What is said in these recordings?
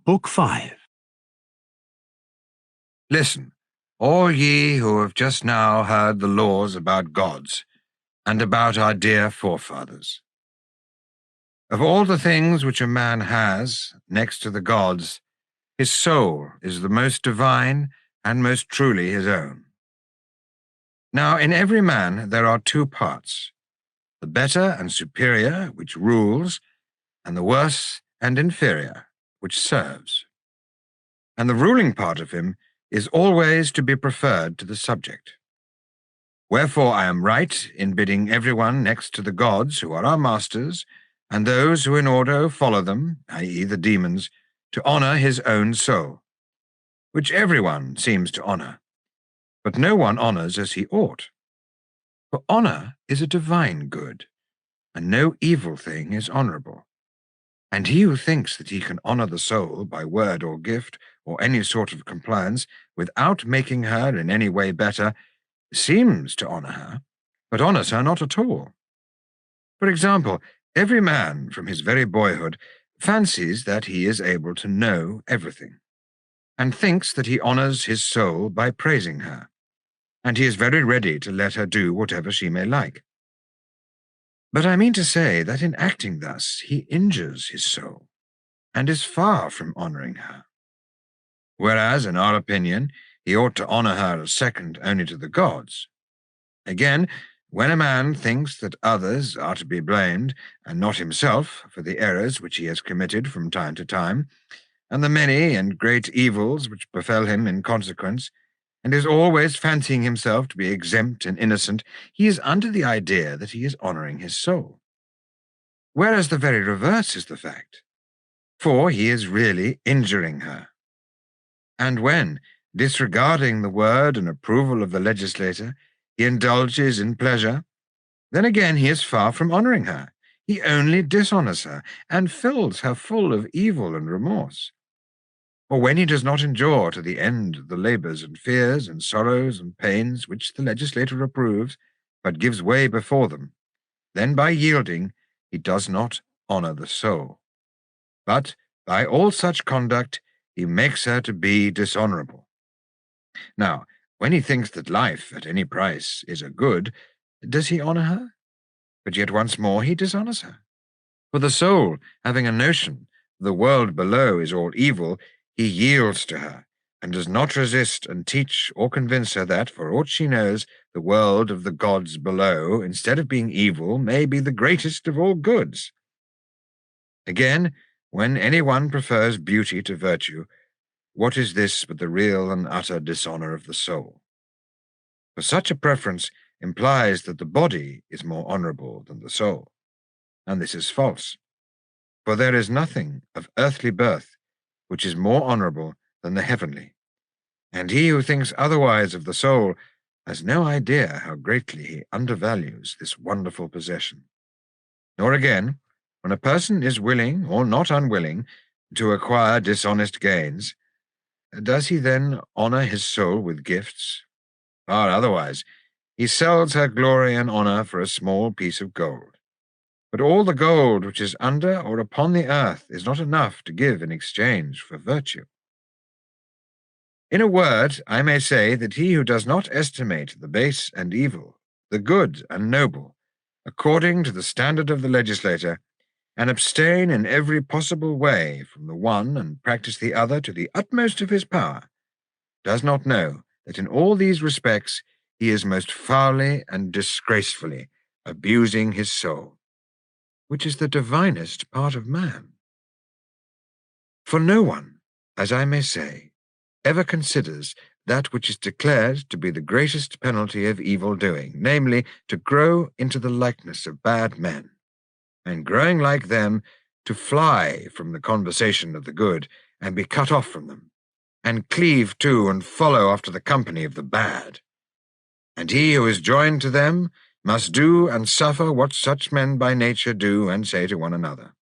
Book 5. Listen, all ye who have just now heard the laws about gods, and about our dear forefathers. Of all the things which a man has, next to the gods, his soul is the most divine and most truly his own. Now in every man there are two parts, the better and superior, which rules, and the worse and inferior, which serves. And the ruling part of him is always to be preferred to the subject. Wherefore I am right in bidding everyone next to the gods who are our masters, and those who in order follow them, i.e. the demons, to honour his own soul, which everyone seems to honour, but no one honours as he ought. For honour is a divine good, and no evil thing is honourable. And he who thinks that he can honour the soul by word or gift, or any sort of compliance, without making her in any way better, seems to honour her, but honours her not at all. For example, every man from his very boyhood fancies that he is able to know everything, and thinks that he honours his soul by praising her, and he is very ready to let her do whatever she may like. But I mean to say that in acting thus he injures his soul, and is far from honouring her. Whereas, in our opinion, he ought to honour her as second only to the gods. Again, when a man thinks that others are to be blamed, and not himself, for the errors which he has committed from time to time, and the many and great evils which befell him in consequence, and is always fancying himself to be exempt and innocent, he is under the idea that he is honouring his soul. Whereas the very reverse is the fact, for he is really injuring her. And when, disregarding the word and approval of the legislator, he indulges in pleasure, then again he is far from honouring her. He only dishonours her, and fills her full of evil and remorse. Or when he does not endure to the end the labours and fears and sorrows and pains which the legislator approves, but gives way before them, then by yielding he does not honour the soul. But by all such conduct he makes her to be dishonourable. Now, when he thinks that life, at any price, is a good, does he honour her? But yet once more he dishonours her. For the soul, having a notion the world below is all evil, he yields to her, and does not resist and teach or convince her that, for aught she knows, the world of the gods below, instead of being evil, may be the greatest of all goods. Again, when any one prefers beauty to virtue, what is this but the real and utter dishonour of the soul? For such a preference implies that the body is more honourable than the soul, and this is false. For there is nothing of earthly birth which is more honourable than the heavenly, and he who thinks otherwise of the soul has no idea how greatly he undervalues this wonderful possession. Nor again, when a person is willing or not unwilling to acquire dishonest gains, does he then honour his soul with gifts? Far otherwise. He sells her glory and honour for a small piece of gold. But all the gold which is under or upon the earth is not enough to give in exchange for virtue. In a word, I may say that he who does not estimate the base and evil, the good and noble, according to the standard of the legislator, and abstain in every possible way from the one and practice the other to the utmost of his power, does not know that in all these respects he is most foully and disgracefully abusing his soul, which is the divinest part of man. For no one, as I may say, ever considers that which is declared to be the greatest penalty of evil doing, namely, to grow into the likeness of bad men, and growing like them, to fly from the conversation of the good, and be cut off from them, and cleave to and follow after the company of the bad. And he who is joined to them must do and suffer what such men by nature do and say to one another,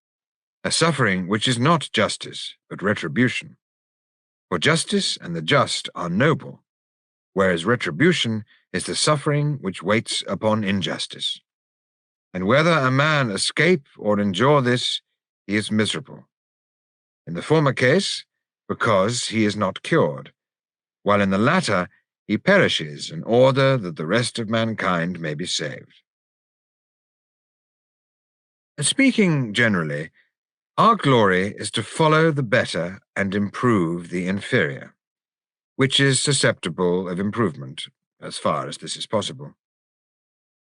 a suffering which is not justice, but retribution. For justice and the just are noble, whereas retribution is the suffering which waits upon injustice. And whether a man escape or endure this, he is miserable. In the former case, because he is not cured, while in the latter he perishes in order that the rest of mankind may be saved. Speaking generally, our glory is to follow the better and improve the inferior, which is susceptible of improvement, as far as this is possible.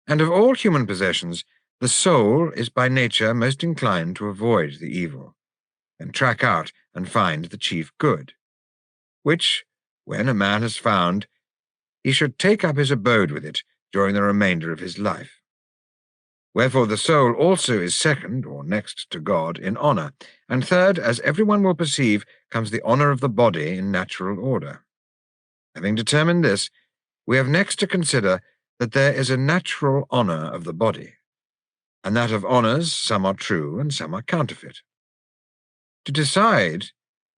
And of all human possessions, the soul is by nature most inclined to avoid the evil, and track out and find the chief good, which, when a man has found, he should take up his abode with it during the remainder of his life. Wherefore the soul also is second, or next to God, in honour, and third, as everyone will perceive, comes the honour of the body in natural order. Having determined this, we have next to consider that there is a natural honour of the body, and that of honours some are true and some are counterfeit. To decide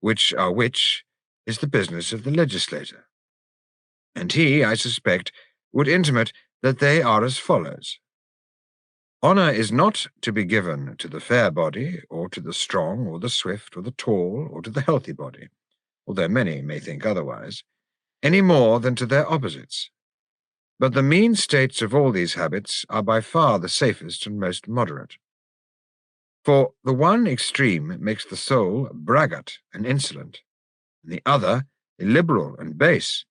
which are which is the business of the legislator, and he, I suspect, would intimate that they are as follows. Honour is not to be given to the fair body, or to the strong, or the swift, or the tall, or to the healthy body, although many may think otherwise, any more than to their opposites. But the mean states of all these habits are by far the safest and most moderate. For the one extreme makes the soul braggart and insolent, and the other illiberal and base,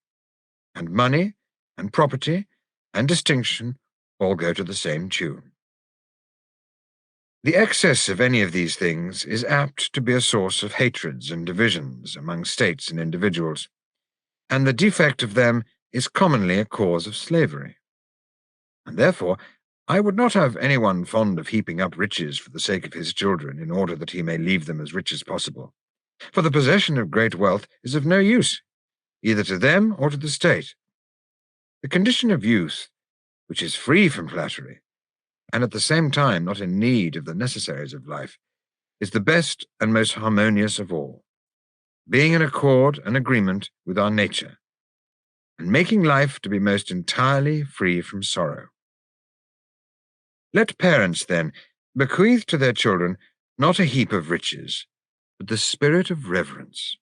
and money and property and distinction all go to the same tune. The excess of any of these things is apt to be a source of hatreds and divisions among states and individuals, and the defect of them is commonly a cause of slavery. And therefore I would not have anyone fond of heaping up riches for the sake of his children in order that he may leave them as rich as possible. For the possession of great wealth is of no use, either to them or to the state. The condition of youth, which is free from flattery, and at the same time not in need of the necessaries of life, is the best and most harmonious of all, being in accord and agreement with our nature, and making life to be most entirely free from sorrow. Let parents, then, bequeath to their children not a heap of riches, but the spirit of reverence.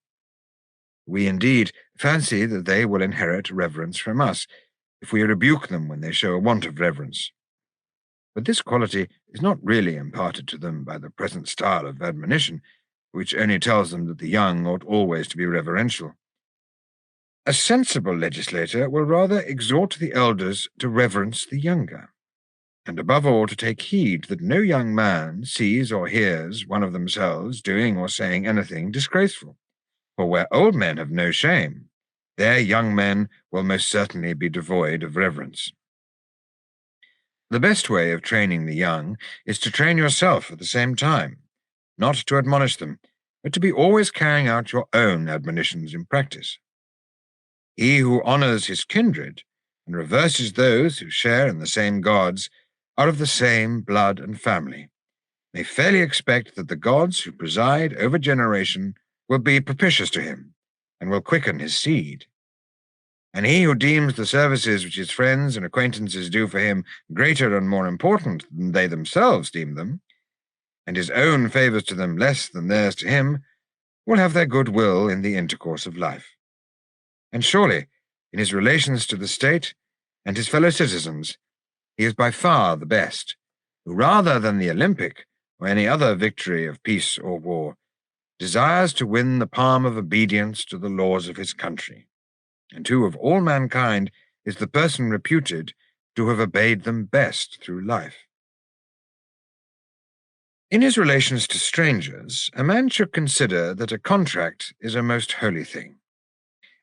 We indeed fancy that they will inherit reverence from us, if we rebuke them when they show a want of reverence. But this quality is not really imparted to them by the present style of admonition, which only tells them that the young ought always to be reverential. A sensible legislator will rather exhort the elders to reverence the younger, and above all to take heed that no young man sees or hears one of themselves doing or saying anything disgraceful. For where old men have no shame, their young men will most certainly be devoid of reverence. The best way of training the young is to train yourself at the same time, not to admonish them, but to be always carrying out your own admonitions in practice. He who honors his kindred and reverses those who share in the same gods are of the same blood and family, may fairly expect that the gods who preside over generation will be propitious to him and will quicken his seed. And he who deems the services which his friends and acquaintances do for him greater and more important than they themselves deem them, and his own favors to them less than theirs to him, will have their good will in the intercourse of life. And surely, in his relations to the state and his fellow citizens, he is by far the best, who rather than the Olympic or any other victory of peace or war, desires to win the palm of obedience to the laws of his country, and who of all mankind is the person reputed to have obeyed them best through life. In his relations to strangers, a man should consider that a contract is a most holy thing,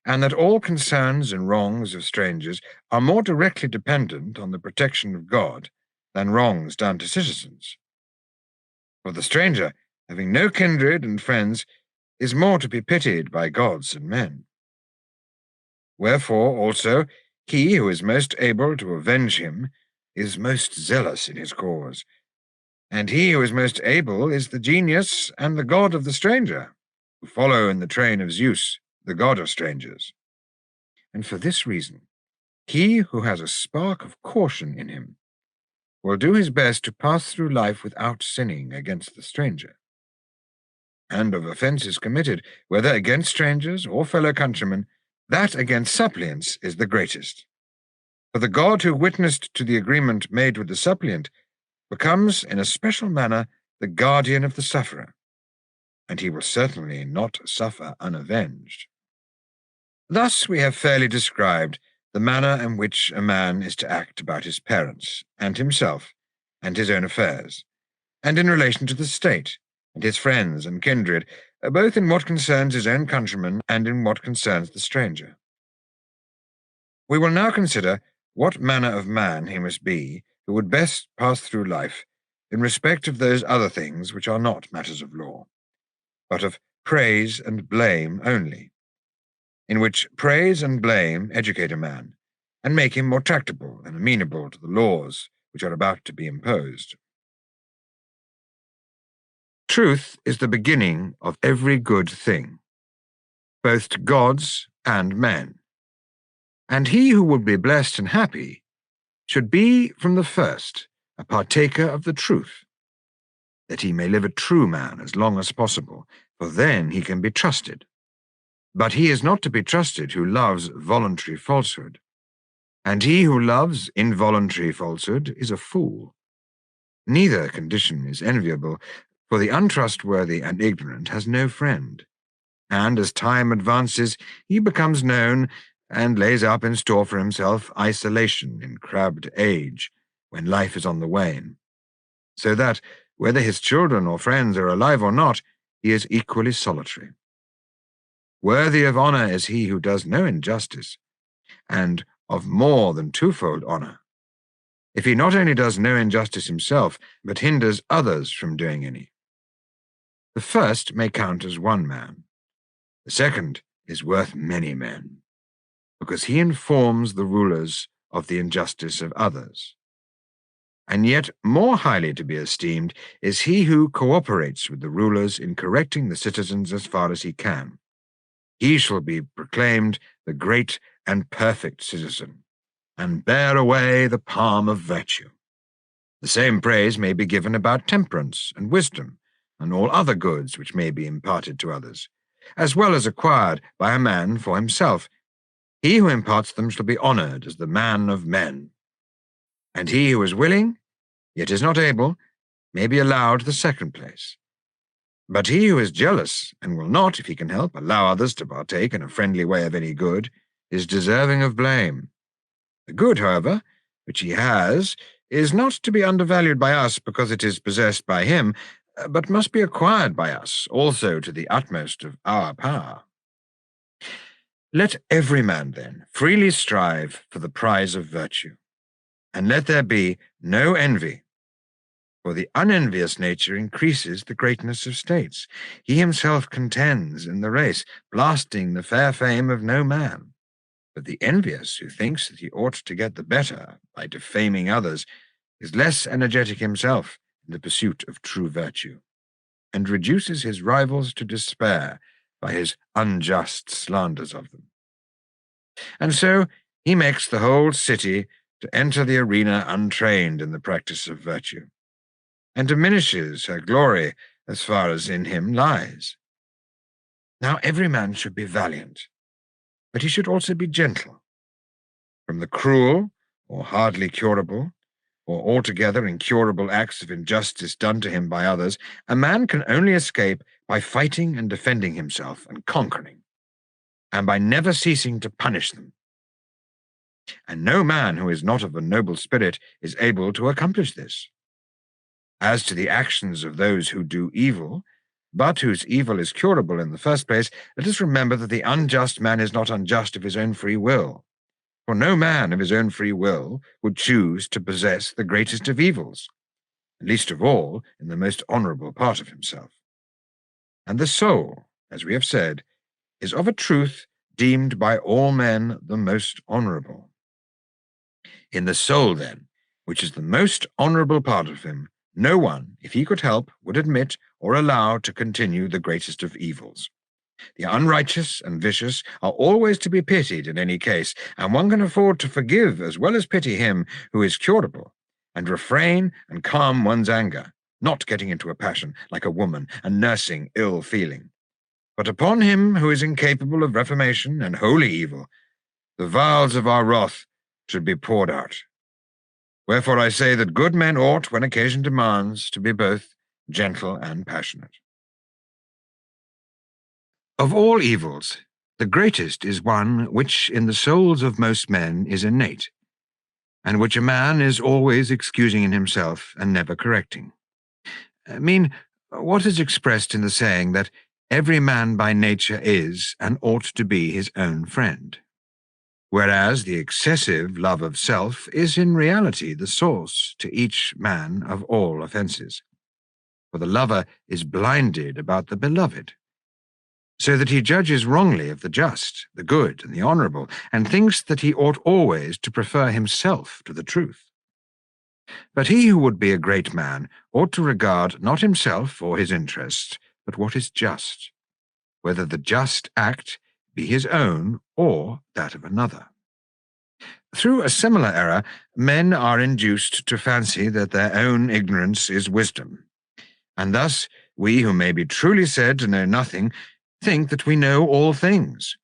and that all concerns and wrongs of strangers are more directly dependent on the protection of God than wrongs done to citizens. For the stranger, having no kindred and friends, is more to be pitied by gods and men. Wherefore, also, he who is most able to avenge him is most zealous in his cause, and he who is most able is the genius and the god of the stranger, who follow in the train of Zeus, the god of strangers. And for this reason, he who has a spark of caution in him will do his best to pass through life without sinning against the stranger. and of offences committed, whether against strangers or fellow countrymen, that against suppliants is the greatest. For the God who witnessed to the agreement made with the suppliant becomes, in a special manner, the guardian of the sufferer, and he will certainly not suffer unavenged. Thus we have fairly described the manner in which a man is to act about his parents, and himself, and his own affairs, and in relation to the state, and his friends and kindred, both in what concerns his own countrymen and in what concerns the stranger. We will now consider what manner of man he must be who would best pass through life in respect of those other things which are not matters of law, but of praise and blame only, in which praise and blame educate a man, and make him more tractable and amenable to the laws which are about to be imposed. Truth is the beginning of every good thing, both to gods and men. And he who would be blessed and happy should be from the first a partaker of the truth, that he may live a true man as long as possible, for then he can be trusted. But he is not to be trusted who loves voluntary falsehood, and he who loves involuntary falsehood is a fool. Neither condition is enviable, for the untrustworthy and ignorant has no friend, and as time advances he becomes known and lays up in store for himself isolation in crabbed age, when life is on the wane, so that, whether his children or friends are alive or not, he is equally solitary. Worthy of honour is he who does no injustice, and of more than twofold honour, if he not only does no injustice himself, but hinders others from doing any. The first may count as one man. The second is worth many men, because he informs the rulers of the injustice of others. And yet more highly to be esteemed is he who cooperates with the rulers in correcting the citizens as far as he can. He shall be proclaimed the great and perfect citizen, and bear away the palm of virtue. The same praise may be given about temperance and wisdom, and all other goods which may be imparted to others, as well as acquired by a man for himself. He who imparts them shall be honoured as the man of men. And he who is willing, yet is not able, may be allowed the second place. But he who is jealous, and will not, if he can help, allow others to partake in a friendly way of any good, is deserving of blame. The good, however, which he has, is not to be undervalued by us because it is possessed by him, but must be acquired by us also to the utmost of our power. Let every man, then, freely strive for the prize of virtue, and let there be no envy, for the unenvious nature increases the greatness of states. He himself contends in the race, blasting the fair fame of no man. But the envious, who thinks that he ought to get the better by defaming others, is less energetic himself in the pursuit of true virtue, and reduces his rivals to despair by his unjust slanders of them. And so he makes the whole city to enter the arena untrained in the practice of virtue, and diminishes her glory as far as in him lies. Now every man should be valiant, but he should also be gentle. From the cruel, or hardly curable, or altogether incurable acts of injustice done to him by others, a man can only escape by fighting and defending himself and conquering, and by never ceasing to punish them. And no man who is not of a noble spirit is able to accomplish this. As to the actions of those who do evil, but whose evil is curable in the first place, let us remember that the unjust man is not unjust of his own free will. For no man of his own free will would choose to possess the greatest of evils, and least of all in the most honourable part of himself. And the soul, as we have said, is of a truth deemed by all men the most honourable. In the soul, then, which is the most honourable part of him, no one, if he could help, would admit or allow to continue the greatest of evils. The unrighteous and vicious are always to be pitied in any case, and one can afford to forgive as well as pity him who is curable, and refrain and calm one's anger, not getting into a passion like a woman and nursing ill feeling. But upon him who is incapable of reformation and wholly evil, the vials of our wrath should be poured out. Wherefore I say that good men ought, when occasion demands, to be both gentle and passionate. Of all evils, the greatest is one which in the souls of most men is innate, and which a man is always excusing in himself and never correcting. I mean, what is expressed in the saying that every man by nature is and ought to be his own friend, whereas the excessive love of self is in reality the source to each man of all offences. For the lover is blinded about the beloved, so that he judges wrongly of the just, the good, and the honourable, and thinks that he ought always to prefer himself to the truth. But he who would be a great man ought to regard not himself or his interests, but what is just, whether the just act be his own or that of another. Through a similar error, men are induced to fancy that their own ignorance is wisdom, and thus we who may be truly said to know nothing think that we know all things.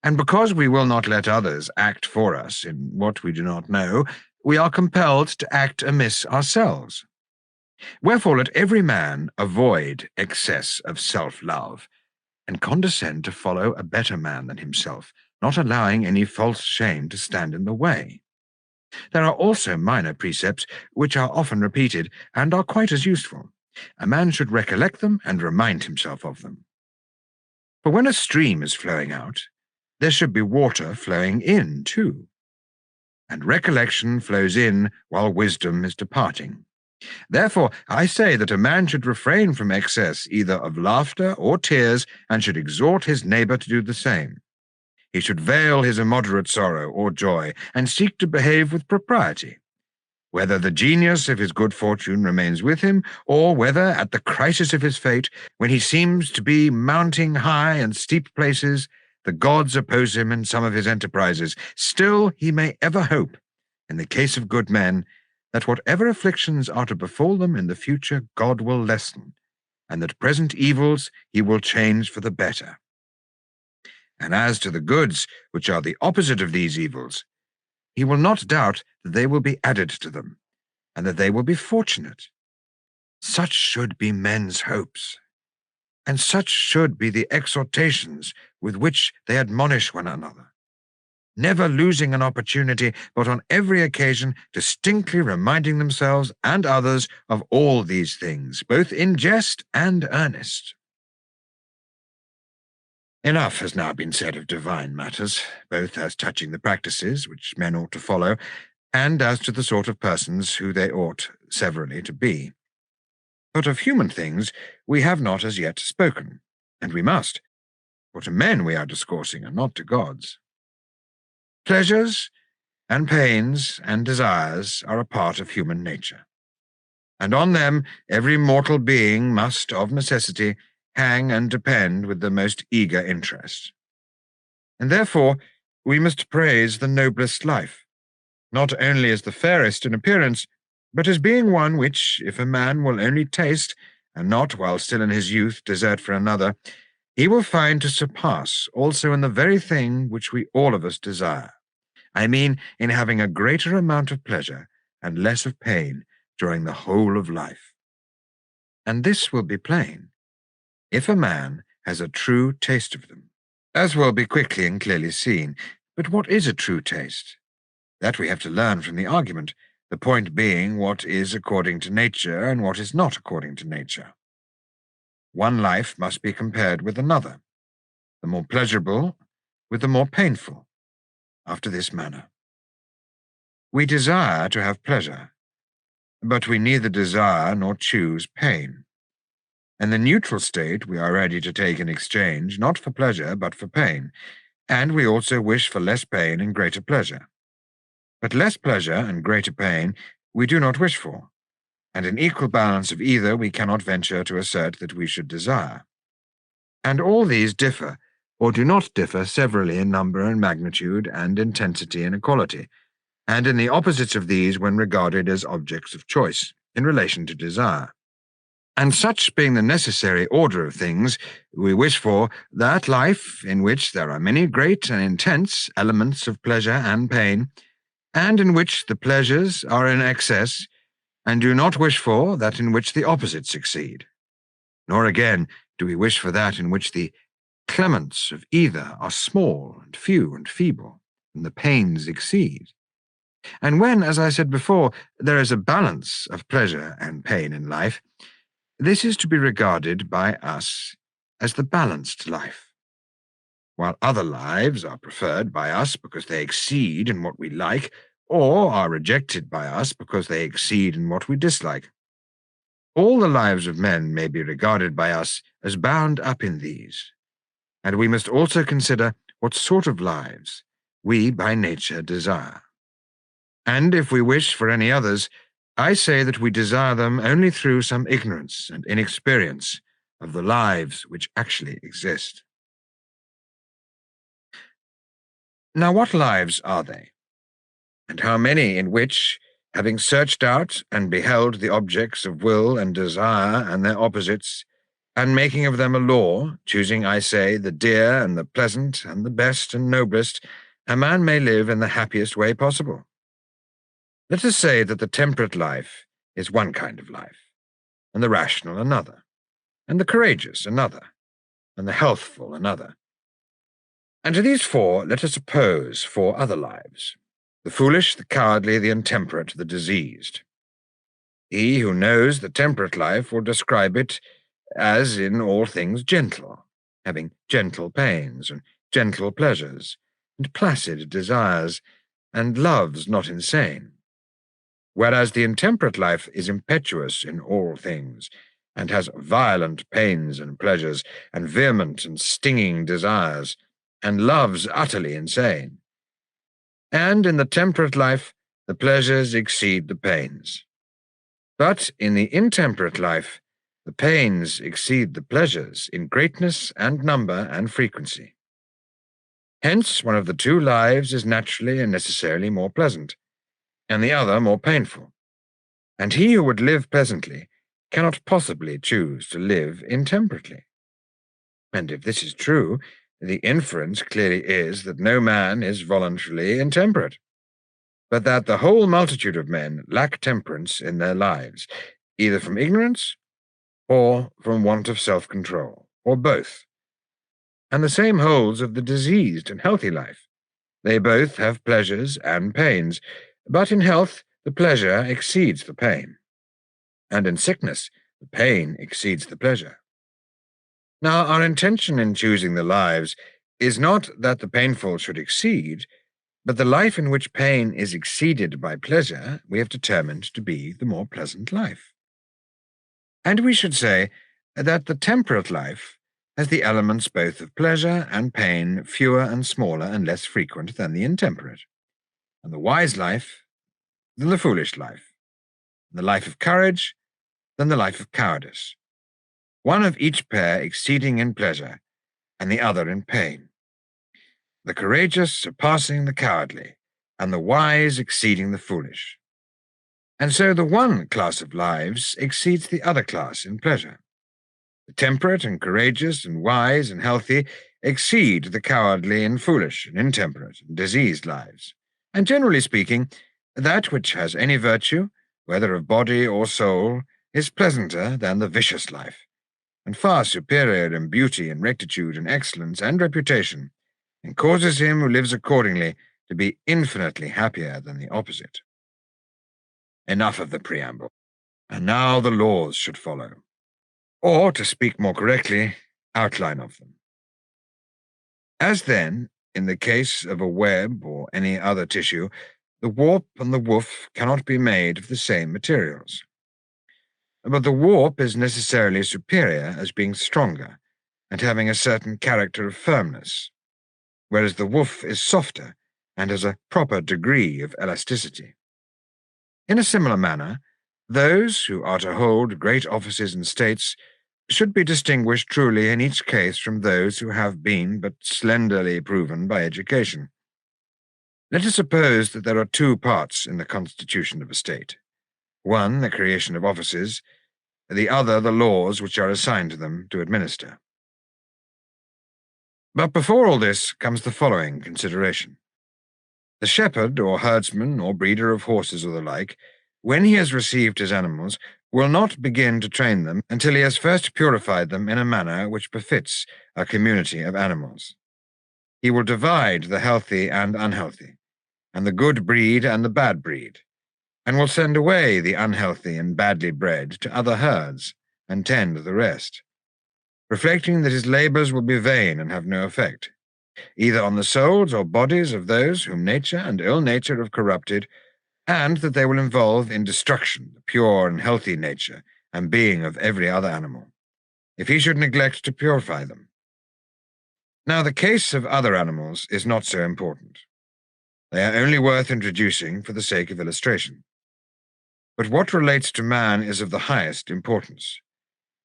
And because we will not let others act for us in what we do not know, we are compelled to act amiss ourselves. Wherefore let every man avoid excess of self-love, and condescend to follow a better man than himself, not allowing any false shame to stand in the way. There are also minor precepts which are often repeated and are quite as useful. A man should recollect them and remind himself of them. For when a stream is flowing out, there should be water flowing in too. And recollection flows in while wisdom is departing. Therefore, I say that a man should refrain from excess either of laughter or tears, and should exhort his neighbour to do the same. He should veil his immoderate sorrow or joy, and seek to behave with propriety, whether the genius of his good fortune remains with him, or whether at the crisis of his fate, when he seems to be mounting high and steep places, the gods oppose him in some of his enterprises, still he may ever hope, in the case of good men, that whatever afflictions are to befall them in the future God will lessen, and that present evils he will change for the better. And as to the goods, which are the opposite of these evils, he will not doubt that they will be added to them, and that they will be fortunate. Such should be men's hopes, and such should be the exhortations with which they admonish one another, never losing an opportunity, but on every occasion distinctly reminding themselves and others of all these things, both in jest and earnest. Enough has now been said of divine matters, both as touching the practices which men ought to follow, and as to the sort of persons who they ought severally to be. But of human things we have not as yet spoken, and we must, for to men we are discoursing, and not to gods. Pleasures and pains and desires are a part of human nature, and on them every mortal being must, of necessity, hang and depend with the most eager interest. And therefore we must praise the noblest life, not only as the fairest in appearance, but as being one which, if a man will only taste, and not, while still in his youth, desert for another, he will find to surpass also in the very thing which we all of us desire. I mean, in having a greater amount of pleasure and less of pain during the whole of life. And this will be plain, if a man has a true taste of them, as will be quickly and clearly seen. But what is a true taste? That we have to learn from the argument, the point being what is according to nature and what is not according to nature. One life must be compared with another, the more pleasurable with the more painful, after this manner. We desire to have pleasure, but we neither desire nor choose pain. And the neutral state we are ready to take in exchange, not for pleasure, but for pain, and we also wish for less pain and greater pleasure. But less pleasure and greater pain we do not wish for, and an equal balance of either we cannot venture to assert that we should desire. And all these differ, or do not differ severally in number and magnitude and intensity and equality, and in the opposites of these when regarded as objects of choice, in relation to desire. And such being the necessary order of things, we wish for that life in which there are many great and intense elements of pleasure and pain, and in which the pleasures are in excess, and do not wish for that in which the opposites succeed. Nor again do we wish for that in which the clements of either are small and few and feeble, and the pains exceed. And when, as I said before, there is a balance of pleasure and pain in life, this is to be regarded by us as the balanced life, while other lives are preferred by us because they exceed in what we like, or are rejected by us because they exceed in what we dislike. All the lives of men may be regarded by us as bound up in these, and we must also consider what sort of lives we by nature desire. And if we wish for any others, I say that we desire them only through some ignorance and inexperience of the lives which actually exist. Now, what lives are they? And how many in which, having searched out and beheld the objects of will and desire and their opposites, and making of them a law, choosing, I say, the dear and the pleasant and the best and noblest, a man may live in the happiest way possible? Let us say that the temperate life is one kind of life, and the rational another, and the courageous another, and the healthful another. And to these four let us oppose four other lives: the foolish, the cowardly, the intemperate, the diseased. He who knows the temperate life will describe it as in all things gentle, having gentle pains and gentle pleasures, and placid desires, and loves not insane. Whereas the intemperate life is impetuous in all things, and has violent pains and pleasures, and vehement and stinging desires, and loves utterly insane. And in the temperate life, the pleasures exceed the pains. But in the intemperate life, the pains exceed the pleasures in greatness and number and frequency. Hence, one of the two lives is naturally and necessarily more pleasant, and the other more painful. And he who would live pleasantly cannot possibly choose to live intemperately. And if this is true, the inference clearly is that no man is voluntarily intemperate, but that the whole multitude of men lack temperance in their lives, either from ignorance or from want of self-control, or both. And the same holds of the diseased and healthy life. They both have pleasures and pains, but in health the pleasure exceeds the pain, and in sickness the pain exceeds the pleasure. Now, our intention in choosing the lives is not that the painful should exceed, but the life in which pain is exceeded by pleasure we have determined to be the more pleasant life. And we should say that the temperate life has the elements both of pleasure and pain fewer and smaller and less frequent than the intemperate, and the wise life than the foolish life, and the life of courage than the life of cowardice, one of each pair exceeding in pleasure, and the other in pain, the courageous surpassing the cowardly, and the wise exceeding the foolish. And so the one class of lives exceeds the other class in pleasure. The temperate and courageous and wise and healthy exceed the cowardly and foolish and intemperate and diseased lives. And generally speaking, that which has any virtue, whether of body or soul, is pleasanter than the vicious life, and far superior in beauty and rectitude and excellence and reputation, and causes him who lives accordingly to be infinitely happier than the opposite. Enough of the preamble, and now the laws should follow, or, to speak more correctly, outline of them. As then, in the case of a web or any other tissue, the warp and the woof cannot be made of the same materials. But the warp is necessarily superior as being stronger and having a certain character of firmness, whereas the woof is softer and has a proper degree of elasticity. In a similar manner, those who are to hold great offices and states should be distinguished truly in each case from those who have been but slenderly proven by education. Let us suppose that there are two parts in the constitution of a state. One, the creation of offices, the other the laws which are assigned to them to administer. But before all this comes the following consideration. The shepherd or herdsman or breeder of horses or the like, when he has received his animals, will not begin to train them until he has first purified them in a manner which befits a community of animals. He will divide the healthy and unhealthy, and the good breed and the bad breed, and will send away the unhealthy and badly bred to other herds, and tend the rest, reflecting that his labours will be vain and have no effect, either on the souls or bodies of those whom nature and ill nature have corrupted, and that they will involve in destruction the pure and healthy nature and being of every other animal, if he should neglect to purify them. Now, the case of other animals is not so important. They are only worth introducing for the sake of illustration. But what relates to man is of the highest importance,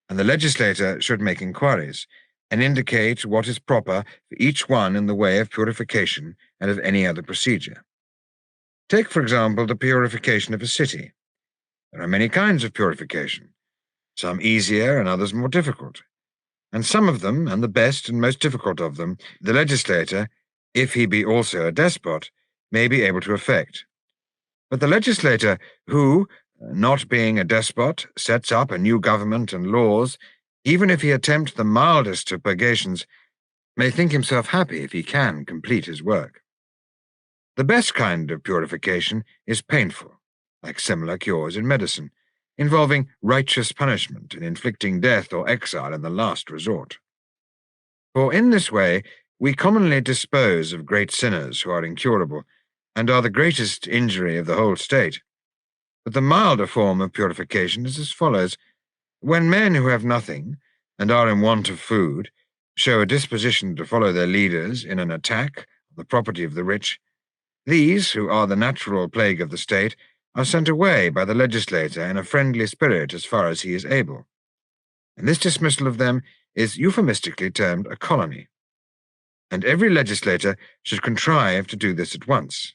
and the legislator should make inquiries and indicate what is proper for each one in the way of purification and of any other procedure. Take, for example, the purification of a city. There are many kinds of purification, some easier and others more difficult, and some of them, and the best and most difficult of them, the legislator, if he be also a despot, may be able to effect. But the legislator who, not being a despot, sets up a new government and laws, even if he attempt the mildest of purgations, may think himself happy if he can complete his work. The best kind of purification is painful, like similar cures in medicine, involving righteous punishment and inflicting death or exile in the last resort. For in this way we commonly dispose of great sinners who are incurable, and are the greatest injury of the whole state. But the milder form of purification is as follows. When men who have nothing, and are in want of food, show a disposition to follow their leaders in an attack on the property of the rich, these, who are the natural plague of the state, are sent away by the legislator in a friendly spirit as far as he is able. And this dismissal of them is euphemistically termed a colony. And every legislator should contrive to do this at once.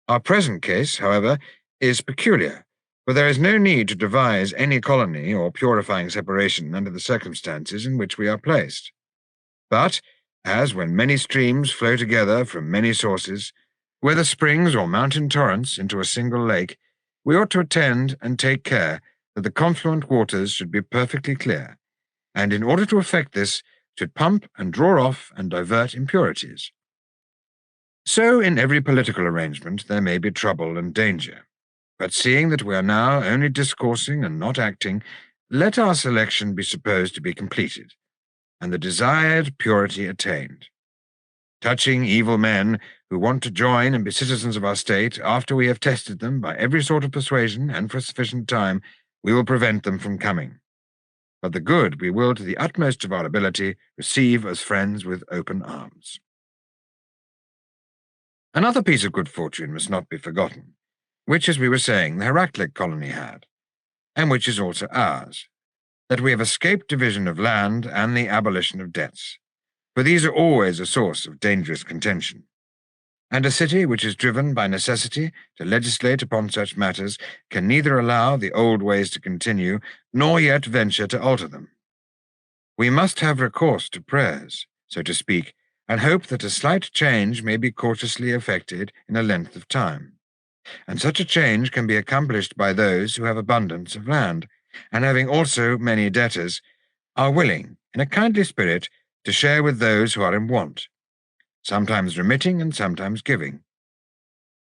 Our present case, however, is peculiar, for there is no need to devise any colony or purifying separation under the circumstances in which we are placed. But, as when many streams flow together from many sources, whether springs or mountain torrents, into a single lake, we ought to attend and take care that the confluent waters should be perfectly clear, and in order to effect this, should pump and draw off and divert impurities. So in every political arrangement there may be trouble and danger. But seeing that we are now only discoursing and not acting, let our selection be supposed to be completed, and the desired purity attained. Touching evil men who want to join and be citizens of our state, after we have tested them by every sort of persuasion and for a sufficient time, we will prevent them from coming. But the good we will, to the utmost of our ability, receive as friends with open arms. Another piece of good fortune must not be forgotten, which, as we were saying, the Heraclic colony had, and which is also ours, that we have escaped division of land and the abolition of debts, for these are always a source of dangerous contention. And a city which is driven by necessity to legislate upon such matters can neither allow the old ways to continue, nor yet venture to alter them. We must have recourse to prayers, so to speak, and hope that a slight change may be cautiously effected in a length of time. And such a change can be accomplished by those who have abundance of land, and having also many debtors, are willing, in a kindly spirit, to share with those who are in want, sometimes remitting and sometimes giving,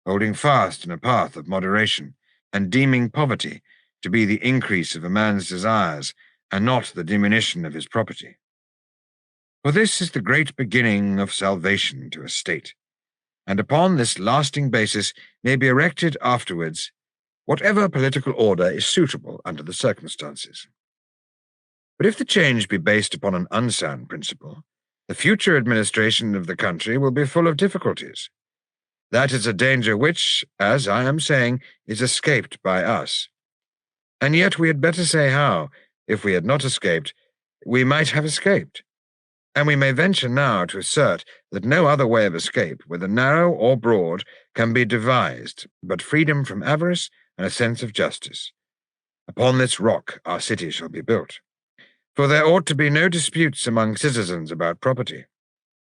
holding fast in a path of moderation, and deeming poverty to be the increase of a man's desires, and not the diminution of his property. For this is the great beginning of salvation to a state, and upon this lasting basis may be erected afterwards whatever political order is suitable under the circumstances. But if the change be based upon an unsound principle, the future administration of the country will be full of difficulties. That is a danger which, as I am saying, is escaped by us. And yet we had better say how, if we had not escaped, we might have escaped. And we may venture now to assert that no other way of escape, whether narrow or broad, can be devised but freedom from avarice and a sense of justice, Upon this rock our city shall be built. For there ought to be no disputes among citizens about property.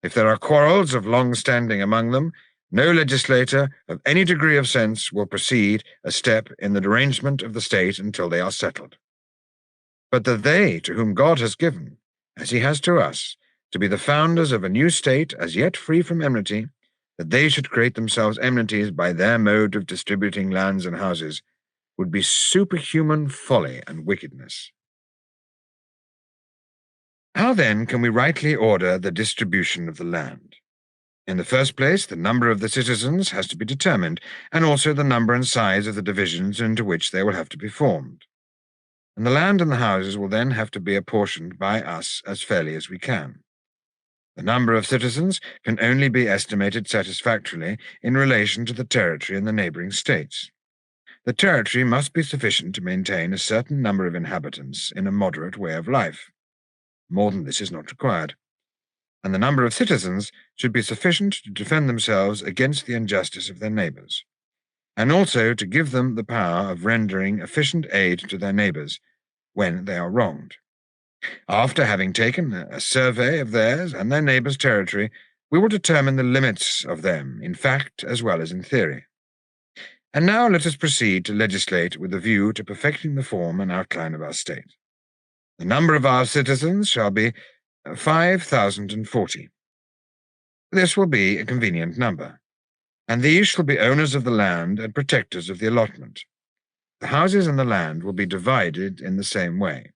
If there are quarrels of long standing among them, no legislator of any degree of sense will proceed a step in the arrangement of the state until they are settled. But that they, to whom God has given, as he has to us, to be the founders of a new state as yet free from enmity, that they should create themselves enmities by their mode of distributing lands and houses, would be superhuman folly and wickedness. How then can we rightly order the distribution of the land? In the first place, the number of the citizens has to be determined, and also the number and size of the divisions into which they will have to be formed. And the land and the houses will then have to be apportioned by us as fairly as we can. The number of citizens can only be estimated satisfactorily in relation to the territory in the neighboring states. The territory must be sufficient to maintain a certain number of inhabitants in a moderate way of life. More than this is not required. And the number of citizens should be sufficient to defend themselves against the injustice of their neighbours, and also to give them the power of rendering efficient aid to their neighbours when they are wronged. After having taken a survey of theirs and their neighbours' territory, we will determine the limits of them, in fact as well as in theory. And now let us proceed to legislate with a view to perfecting the form and outline of our state. The number of our citizens shall be 5,040. This will be a convenient number, and these shall be owners of the land and protectors of the allotment. The houses and the land will be divided in the same way,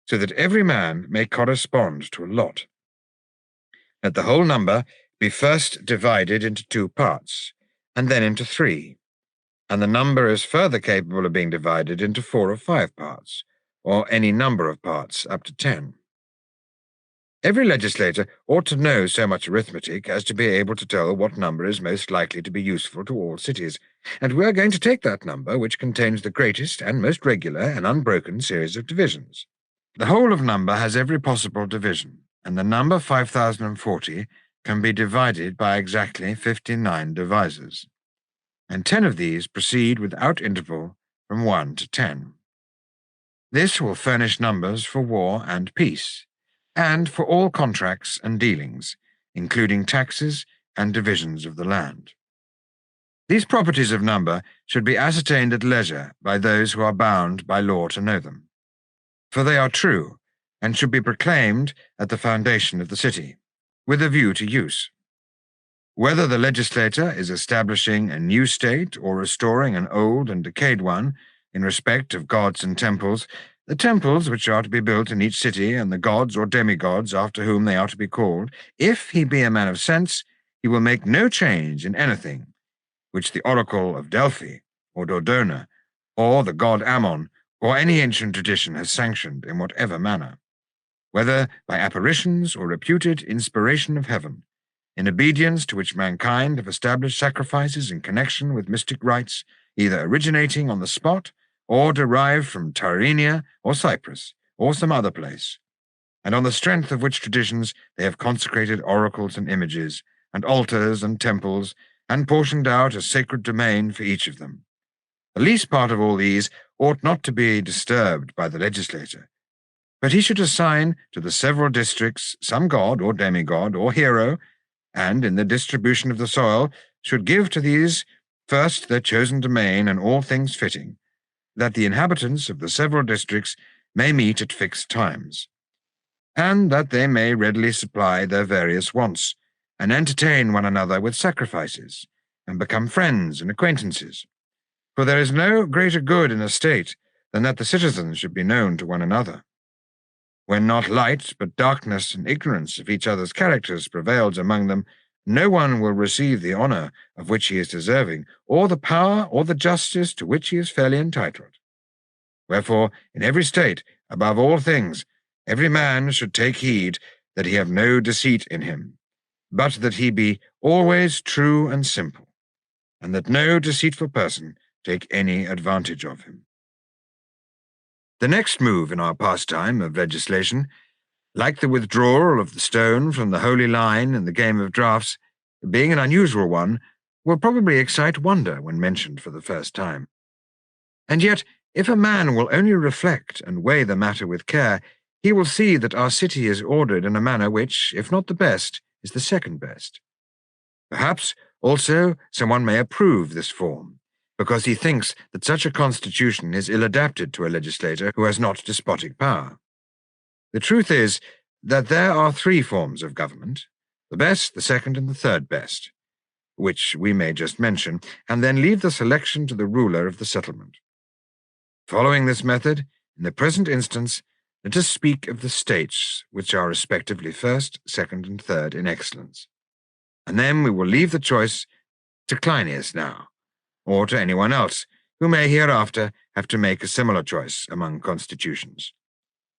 so that every man may correspond to a lot. Let the whole number be first divided into 2 parts, and then into 3, and the number is further capable of being divided into 4 or 5 parts, or any number of parts up to 10. Every legislator ought to know so much arithmetic as to be able to tell what number is most likely to be useful to all cities, and we are going to take that number which contains the greatest and most regular and unbroken series of divisions. The whole of number has every possible division, and the number 5,040 can be divided by exactly 59 divisors, and 10 of these proceed without interval from 1 to 10. This will furnish numbers for war and peace, and for all contracts and dealings, including taxes and divisions of the land. These properties of number should be ascertained at leisure by those who are bound by law to know them, for they are true, and should be proclaimed at the foundation of the city, with a view to use. Whether the legislator is establishing a new state or restoring an old and decayed one, in respect of gods and temples, the temples which are to be built in each city, and the gods or demigods after whom they are to be called, if he be a man of sense, he will make no change in anything which the oracle of Delphi, or Dodona, or the god Ammon, or any ancient tradition has sanctioned in whatever manner, whether by apparitions or reputed inspiration of heaven, in obedience to which mankind have established sacrifices in connection with mystic rites, either originating on the spot or derived from Tyrrhenia or Cyprus, or some other place, and on the strength of which traditions they have consecrated oracles and images, and altars and temples, and portioned out a sacred domain for each of them. The least part of all these ought not to be disturbed by the legislator, but he should assign to the several districts some god or demigod or hero, and in the distribution of the soil should give to these first their chosen domain and all things fitting, that the inhabitants of the several districts may meet at fixed times, and that they may readily supply their various wants, and entertain one another with sacrifices, and become friends and acquaintances. For there is no greater good in a state than that the citizens should be known to one another. When not light, but darkness and ignorance of each other's characters prevails among them, no one will receive the honour of which he is deserving, or the power or the justice to which he is fairly entitled. Wherefore, in every state, above all things, every man should take heed that he have no deceit in him, but that he be always true and simple, and that no deceitful person take any advantage of him. The next move in our pastime of legislation, like the withdrawal of the stone from the holy line in the game of draughts, being an unusual one, will probably excite wonder when mentioned for the first time. And yet If a man will only reflect and weigh the matter with care, he will see that our city is ordered in a manner which, if not the best, is the second best. Perhaps, also, someone may approve this form, because he thinks that such a constitution is ill-adapted to a legislator who has not despotic power. The truth is that there are three forms of government, the best, the second, and the third best, which we may just mention, and then leave the selection to the ruler of the settlement. Following this method, in the present instance, let us speak of the states, which are respectively first, second, and third in excellence. And then we will leave the choice to Cleinias now, or to anyone else who may hereafter have to make a similar choice among constitutions,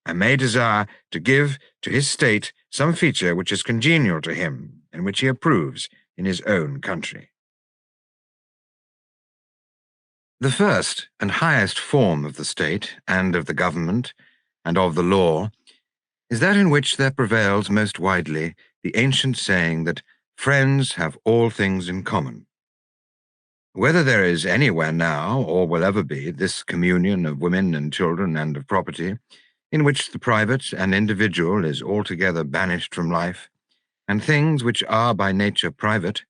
and may desire to give to his state some feature which is congenial to him and which he approves in his own country. The first and highest form of the state and of the government and of the law is that in which there prevails most widely the ancient saying that friends have all things in common. Whether there is anywhere now, or will ever be, this communion of women and children and of property, in which the private and individual is altogether banished from life, and things which are by nature private,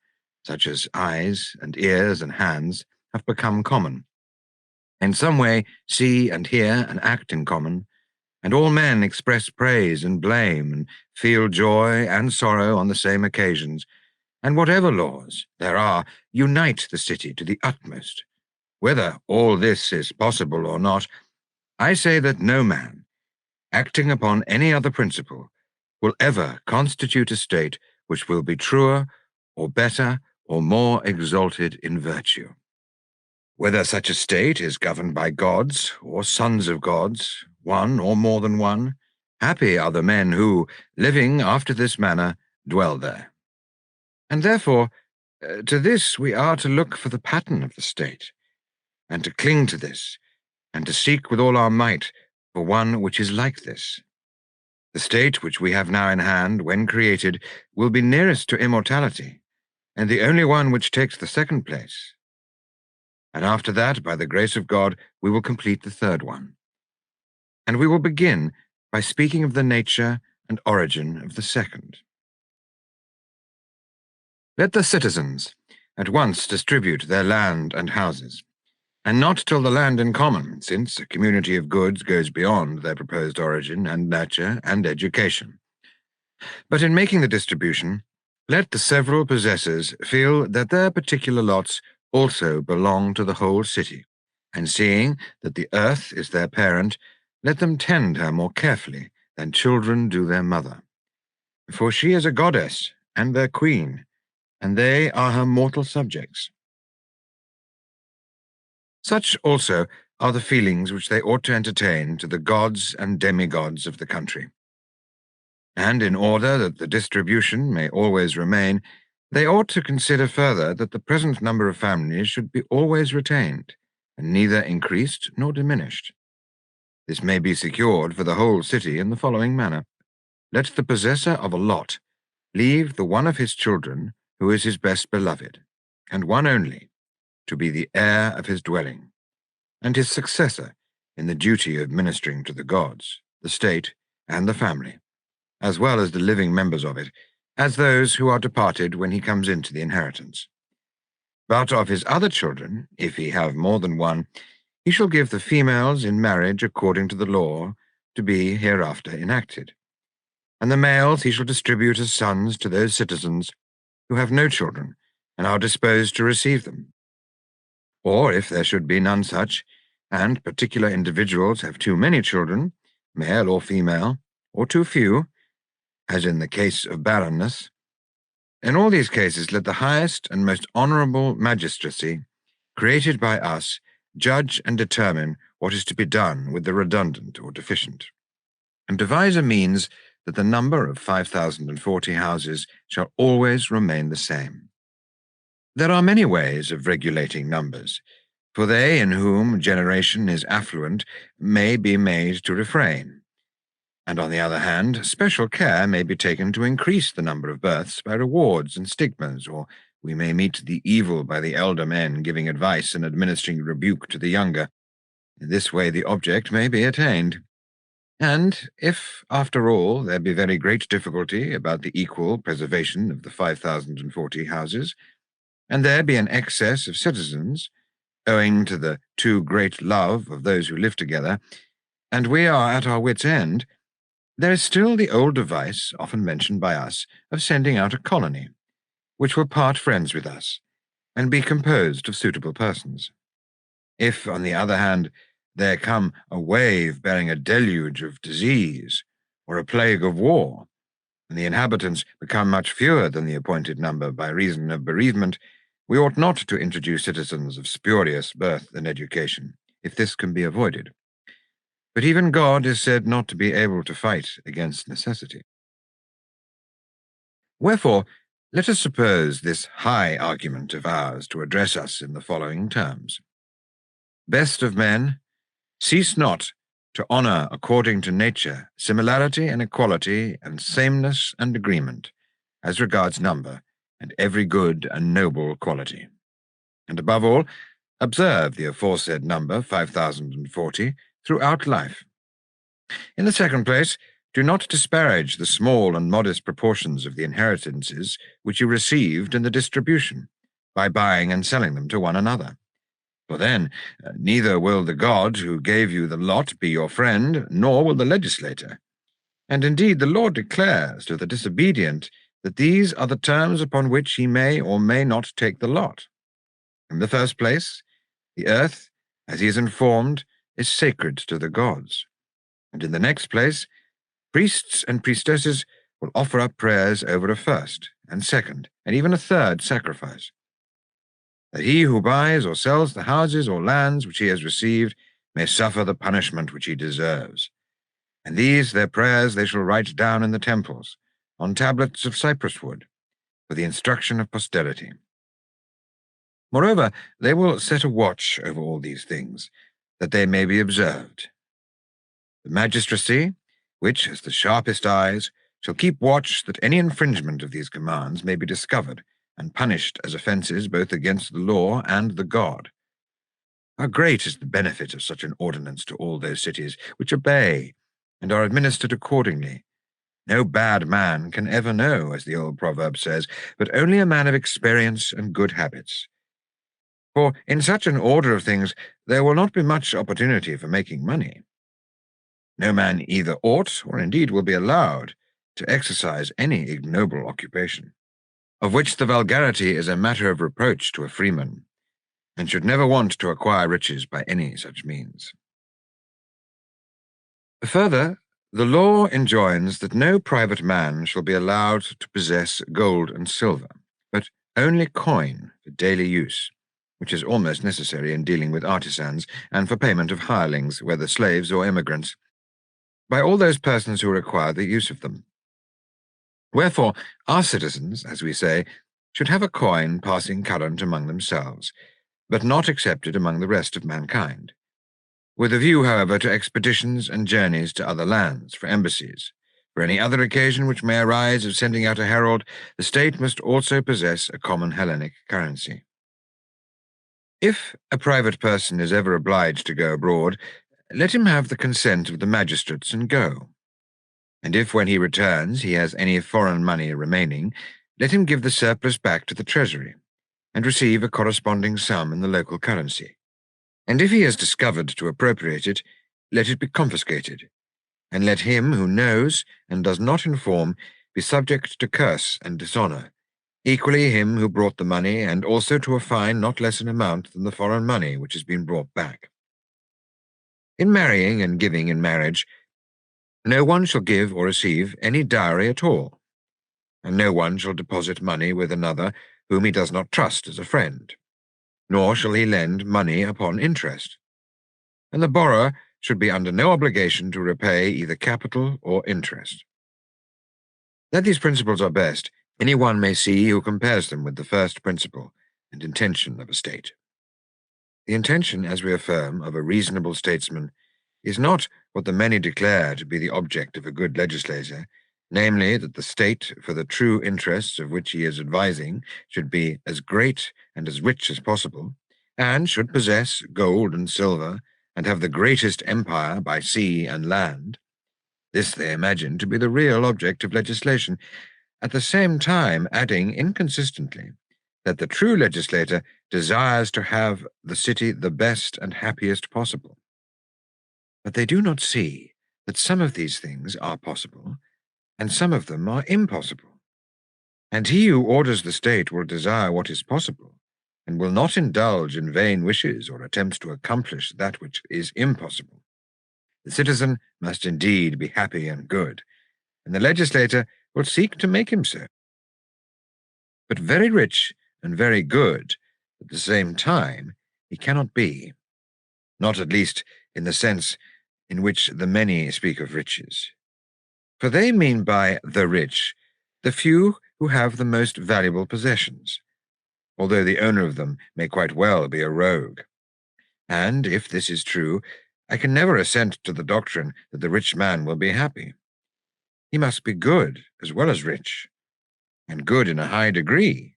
such as eyes and ears and hands, have become common. In some way see and hear and act in common, and all men express praise and blame and feel joy and sorrow on the same occasions, and whatever laws there are unite the city to the utmost. Whether all this is possible or not, I say that no man, acting upon any other principle, will ever constitute a state which will be truer or better or more exalted in virtue. Whether such a state is governed by gods or sons of gods, one or more than one, happy are the men who, living after this manner, dwell there. And therefore, to this we are to look for the pattern of the state, and to cling to this, and to seek with all our might for one which is like this. The state which we have now in hand, when created, will be nearest to immortality, and the only one which takes the second place. And after that, by the grace of God, we will complete the third one. And we will begin by speaking of the nature and origin of the second. Let the citizens at once distribute their land and houses, and not till the land in common, since a community of goods goes beyond their proposed origin and nurture and education. But in making the distribution, let the several possessors feel that their particular lots also belong to the whole city, and seeing that the earth is their parent, let them tend her more carefully than children do their mother. For she is a goddess and their queen, and they are her mortal subjects. Such also are the feelings which they ought to entertain to the gods and demigods of the country. And in order that the distribution may always remain, they ought to consider further that the present number of families should be always retained, and neither increased nor diminished. This may be secured for the whole city in the following manner. Let the possessor of a lot leave the one of his children who is his best beloved, and one only, to be the heir of his dwelling, and his successor in the duty of ministering to the gods, the state, and the family, as well as the living members of it, as those who are departed when he comes into the inheritance. But of his other children, if he have more than one, he shall give the females in marriage according to the law to be hereafter enacted, and the males he shall distribute as sons to those citizens who have no children and are disposed to receive them. Or if there should be none such, and particular individuals have too many children, male or female, or too few, as in the case of barrenness, in all these cases let the highest and most honorable magistracy, created by us, judge and determine what is to be done with the redundant or deficient, and devise a means that the number of 5,040 houses shall always remain the same. There are many ways of regulating numbers, for they in whom generation is affluent may be made to refrain, and on the other hand, special care may be taken to increase the number of births by rewards and stigmas, or we may meet the evil by the elder men giving advice and administering rebuke to the younger. In this way the object may be attained. And if, after all, there be very great difficulty about the equal preservation of the 5,040 houses, and there be an excess of citizens, owing to the too great love of those who live together, and we are at our wits' end, there is still the old device, often mentioned by us, of sending out a colony, which will part friends with us, and be composed of suitable persons. If, on the other hand, there come a wave bearing a deluge of disease, or a plague of war, and the inhabitants become much fewer than the appointed number by reason of bereavement, we ought not to introduce citizens of spurious birth and education, if this can be avoided. But even God is said not to be able to fight against necessity. Wherefore, let us suppose this high argument of ours to address us in the following terms. Best of men, cease not to honour according to nature similarity and equality and sameness and agreement, as regards number, and every good and noble quality. And above all, observe the aforesaid number, 5,040, throughout life. In the second place, do not disparage the small and modest proportions of the inheritances which you received in the distribution, by buying and selling them to one another. For then, neither will the God who gave you the lot be your friend, nor will the legislator. And indeed the Lord declares to the disobedient that these are the terms upon which he may or may not take the lot. In the first place, the earth, as he is informed, is sacred to the gods. And in the next place, priests and priestesses will offer up prayers over a first, and second, and even a third sacrifice, that he who buys or sells the houses or lands which he has received may suffer the punishment which he deserves. And these their prayers they shall write down in the temples, on tablets of cypress wood, for the instruction of posterity. Moreover, they will set a watch over all these things, that they may be observed. The magistracy, which has the sharpest eyes, shall keep watch that any infringement of these commands may be discovered, and punished as offences both against the law and the God. How great is the benefit of such an ordinance to all those cities which obey and are administered accordingly. No bad man can ever know, as the old proverb says, but only a man of experience and good habits. For in such an order of things there will not be much opportunity for making money. No man either ought, or indeed will be allowed, to exercise any ignoble occupation, of which the vulgarity is a matter of reproach to a freeman, and should never want to acquire riches by any such means. Further, the law enjoins that no private man shall be allowed to possess gold and silver, but only coin for daily use, which is almost necessary in dealing with artisans and for payment of hirelings, whether slaves or immigrants, by all those persons who require the use of them. Wherefore, our citizens, as we say, should have a coin passing current among themselves, but not accepted among the rest of mankind, with a view, however, to expeditions and journeys to other lands, for embassies. For any other occasion which may arise of sending out a herald, the state must also possess a common Hellenic currency. If a private person is ever obliged to go abroad, let him have the consent of the magistrates and go. And if when he returns he has any foreign money remaining, let him give the surplus back to the treasury, and receive a corresponding sum in the local currency. And if he is discovered to appropriate it, let it be confiscated, and let him who knows and does not inform be subject to curse and dishonour, equally him who brought the money, and also to a fine not less in amount than the foreign money which has been brought back. In marrying and giving in marriage, no one shall give or receive any dowry at all, and no one shall deposit money with another whom he does not trust as a friend, nor shall he lend money upon interest, and the borrower should be under no obligation to repay either capital or interest. That these principles are best, any one may see who compares them with the first principle and intention of a state. The intention, as we affirm, of a reasonable statesman is not what the many declare to be the object of a good legislator, namely, that the state, for the true interests of which he is advising, should be as great and as rich as possible, and should possess gold and silver, and have the greatest empire by sea and land. This they imagine to be the real object of legislation, at the same time adding inconsistently that the true legislator desires to have the city the best and happiest possible. But they do not see that some of these things are possible, and some of them are impossible. And he who orders the state will desire what is possible, and will not indulge in vain wishes or attempts to accomplish that which is impossible. The citizen must indeed be happy and good, and the legislator will seek to make him so. But very rich and very good at the same time he cannot be, not at least in the sense in which the many speak of riches. For they mean by the rich the few who have the most valuable possessions, although the owner of them may quite well be a rogue. And if this is true, I can never assent to the doctrine that the rich man will be happy. He must be good as well as rich, and good in a high degree,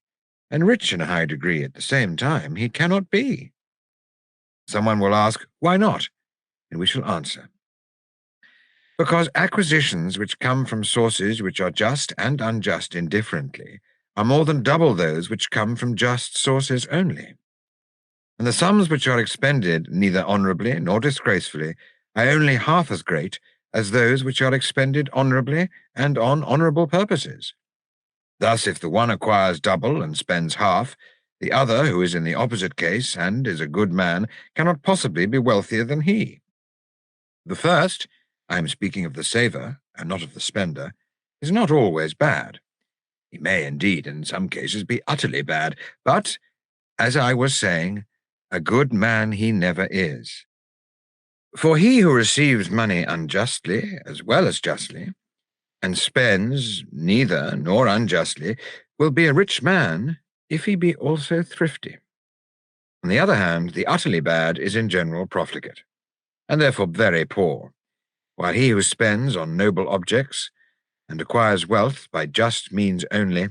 and rich in a high degree at the same time he cannot be. Someone will ask, why not? And we shall answer. Because acquisitions which come from sources which are just and unjust indifferently are more than double those which come from just sources only. And the sums which are expended neither honourably nor disgracefully are only half as great as those which are expended honourably and on honourable purposes. Thus, if the one acquires double and spends half, the other, who is in the opposite case and is a good man, cannot possibly be wealthier than he. The first, I am speaking of the saver and not of the spender, is not always bad. He may indeed in some cases be utterly bad, but, as I was saying, a good man he never is. For he who receives money unjustly as well as justly, and spends neither nor unjustly, will be a rich man if he be also thrifty. On the other hand, the utterly bad is in general profligate, and therefore very poor, while he who spends on noble objects and acquires wealth by just means only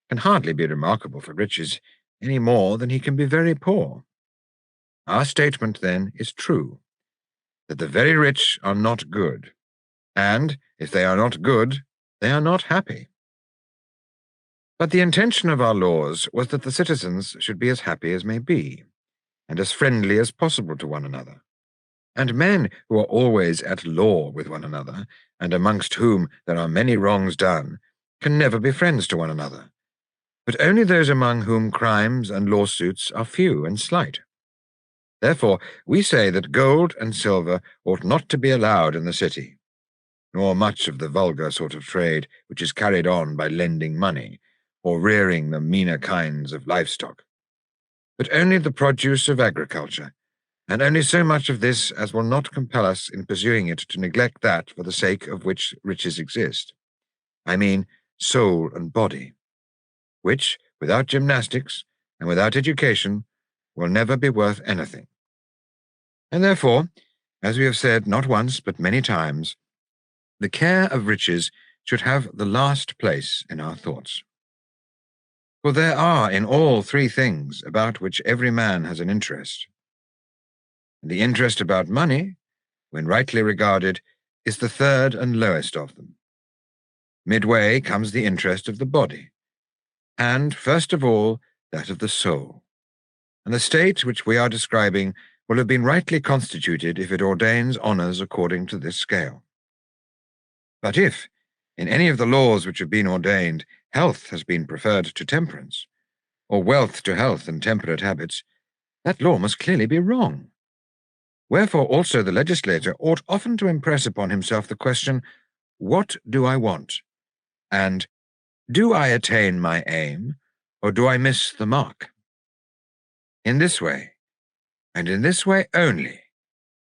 can hardly be remarkable for riches any more than he can be very poor. Our statement, then, is true, that the very rich are not good, and, if they are not good, they are not happy. But the intention of our laws was that the citizens should be as happy as may be, and as friendly as possible to one another. And men who are always at law with one another, and amongst whom there are many wrongs done, can never be friends to one another, but only those among whom crimes and lawsuits are few and slight. Therefore, we say that gold and silver ought not to be allowed in the city, nor much of the vulgar sort of trade which is carried on by lending money, or rearing the meaner kinds of livestock, but only the produce of agriculture, and only so much of this as will not compel us in pursuing it to neglect that for the sake of which riches exist. I mean soul and body, which, without gymnastics and without education, will never be worth anything. And therefore, as we have said not once but many times, the care of riches should have the last place in our thoughts. For there are in all three things about which every man has an interest. And the interest about money, when rightly regarded, is the third and lowest of them. Midway comes the interest of the body, and, first of all, that of the soul. And the state which we are describing will have been rightly constituted if it ordains honours according to this scale. But if, in any of the laws which have been ordained, health has been preferred to temperance, or wealth to health and temperate habits, that law must clearly be wrong. Wherefore also the legislator ought often to impress upon himself the question, what do I want? And, do I attain my aim, or do I miss the mark? In this way, and in this way only,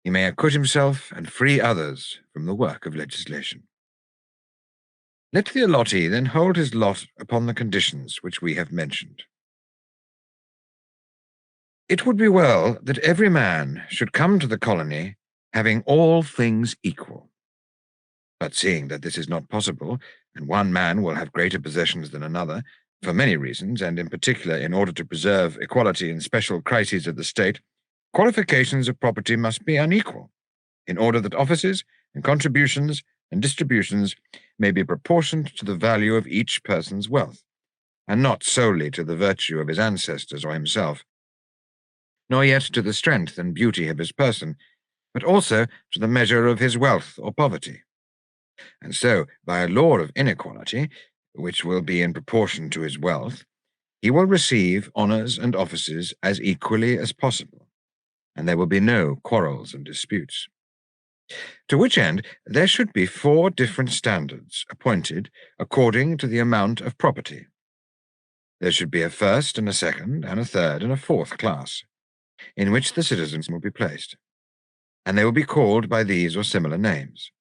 he may acquit himself and free others from the work of legislation. Let the allottee then hold his lot upon the conditions which we have mentioned. It would be well that every man should come to the colony having all things equal. But seeing that this is not possible, and one man will have greater possessions than another, for many reasons, and in particular in order to preserve equality in special crises of the state, qualifications of property must be unequal, in order that offices and contributions and distributions may be proportioned to the value of each person's wealth, and not solely to the virtue of his ancestors or himself, nor yet to the strength and beauty of his person, but also to the measure of his wealth or poverty. And so, by a law of inequality, which will be in proportion to his wealth, he will receive honours and offices as equally as possible, and there will be no quarrels and disputes. To which end there should be 4 different standards appointed according to the amount of property. There should be a first and a second and a third and a fourth class, in which the citizens will be placed, and they will be called by these or similar names.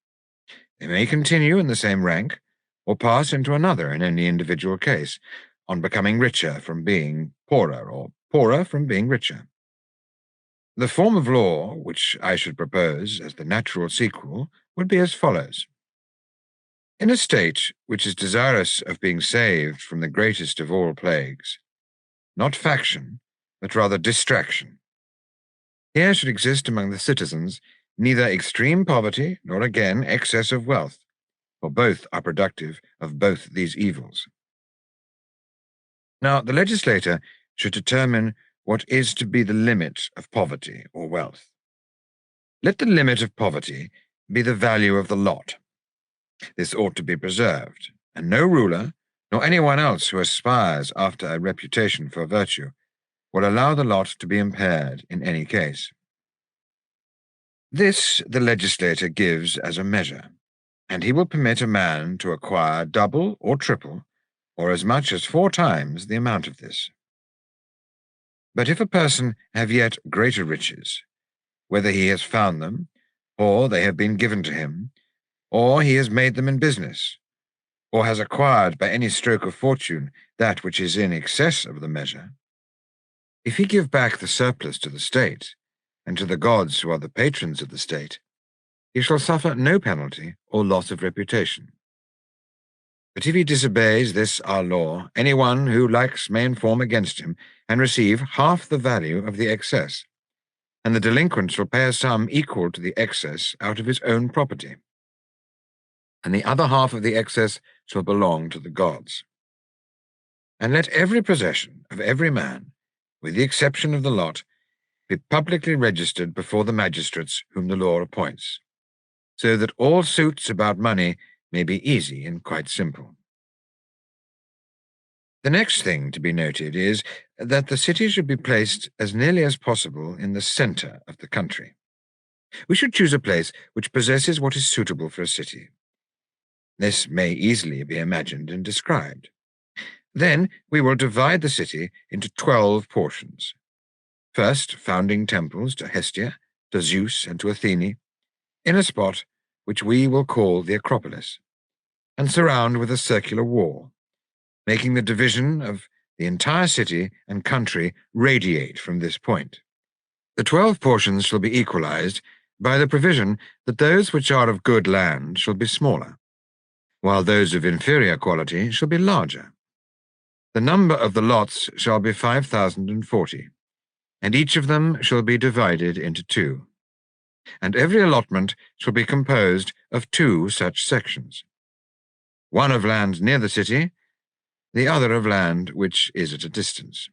They may continue in the same rank, or pass into another in any individual case, on becoming richer from being poorer, or poorer from being richer. The form of law which I should propose as the natural sequel would be as follows. In a state which is desirous of being saved from the greatest of all plagues, not faction, but rather distraction, here should exist among the citizens neither extreme poverty nor again excess of wealth, for both are productive of both these evils. Now, the legislator should determine what is to be the limit of poverty or wealth. Let the limit of poverty be the value of the lot. This ought to be preserved, and no ruler, nor anyone else who aspires after a reputation for virtue, will allow the lot to be impaired in any case. This the legislator gives as a measure, and he will permit a man to acquire double or triple, or as much as 4 times the amount of this. But if a person have yet greater riches, whether he has found them, or they have been given to him, or he has made them in business, or has acquired by any stroke of fortune that which is in excess of the measure, if he give back the surplus to the state, and to the gods who are the patrons of the state, he shall suffer no penalty or loss of reputation. But if he disobeys this our law, any one who likes may inform against him, and receive half the value of the excess, and the delinquent shall pay a sum equal to the excess out of his own property, and the other half of the excess shall belong to the gods. And let every possession of every man, with the exception of the lot, be publicly registered before the magistrates whom the law appoints, so that all suits about money may be easy and quite simple. The next thing to be noted is that the city should be placed as nearly as possible in the centre of the country. We should choose a place which possesses what is suitable for a city. This may easily be imagined and described. Then we will divide the city into 12 portions. First, founding temples to Hestia, to Zeus, and to Athene, in a spot which we will call the Acropolis, and surround with a circular wall, making the division of the entire city and country radiate from this point. The 12 portions shall be equalized by the provision that those which are of good land shall be smaller, while those of inferior quality shall be larger. The number of the lots shall be 5,040, and each of them shall be divided into 2, and every allotment shall be composed of 2 such sections, one of land near the city, the other of land which is at a distance.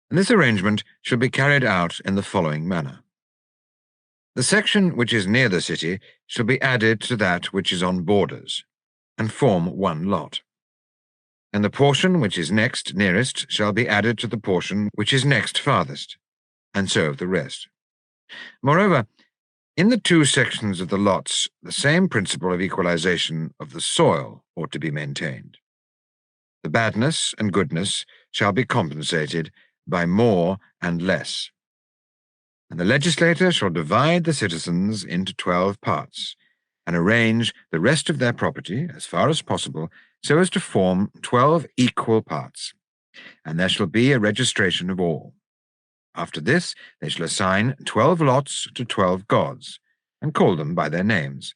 And this arrangement shall be carried out in the following manner. The section which is near the city shall be added to that which is on borders, and form 1 lot. And the portion which is next nearest shall be added to the portion which is next farthest, and so of the rest. Moreover, in the 2 sections of the lots, the same principle of equalization of the soil ought to be maintained. The badness and goodness shall be compensated by more and less. And the legislator shall divide the citizens into 12 parts, and arrange the rest of their property, as far as possible, so as to form 12 equal parts, and there shall be a registration of all. After this, they shall assign 12 lots to 12 gods, and call them by their names,